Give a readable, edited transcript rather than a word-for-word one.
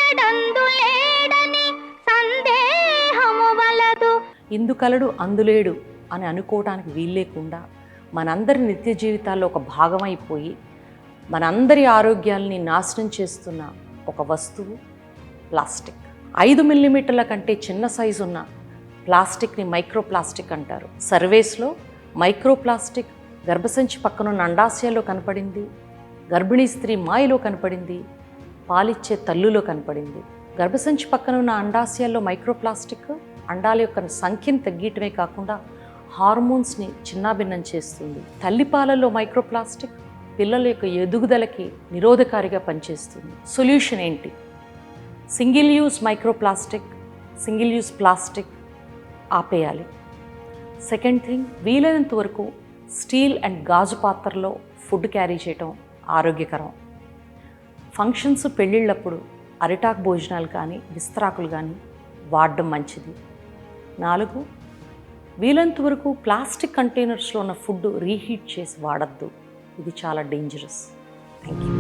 లేడందులేడని సందేహము వలదు. ఇందుకలడు అందులేడు అని అనుకోవడానికి వీల్లేకుండా మనందరి నిత్య జీవితాల్లో ఒక భాగమైపోయి మనందరి ఆరోగ్యాల్ని నాశనం చేస్తున్న ఒక వస్తువు ప్లాస్టిక్. 5 మిల్లీమీటర్ల కంటే చిన్న సైజు ఉన్న ప్లాస్టిక్ని మైక్రోప్లాస్టిక్ అంటారు. సర్వేస్లో మైక్రోప్లాస్టిక్ గర్భసంచి పక్కనున్న అండాశయాల్లో కనపడింది, గర్భిణీ స్త్రీ మాయలో కనపడింది, పాలిచ్చే తల్లులో కనపడింది. గర్భసంచి పక్కనున్న అండాశయాల్లో మైక్రోప్లాస్టిక్ అండాల యొక్క సంఖ్యను తగ్గియటమే కాకుండా హార్మోన్స్ని చిన్నాభిన్నం చేస్తుంది. తల్లిపాలల్లో మైక్రోప్లాస్టిక్ పిల్లల యొక్క ఎదుగుదలకి నిరోధకారిగా పనిచేస్తుంది. సొల్యూషన్ ఏంటి? Single use microplastic, single use plastic ఆపేయాలి. సెకండ్ థింగ్, వీలైనంత వరకు స్టీల్ అండ్ గాజు పాత్రలో ఫుడ్ క్యారీ చేయటం ఆరోగ్యకరం. ఫంక్షన్స్ పెళ్ళిళ్ళప్పుడు అరిటాకు భోజనాలు కానీ విస్తరాకులు కానీ వాడడం మంచిది. 4, వీలైనంత వరకు ప్లాస్టిక్ కంటైనర్స్లో ఉన్న ఫుడ్ రీహీట్ చేసి వాడద్దు. ఇది చాలా డేంజరస్. Thank you.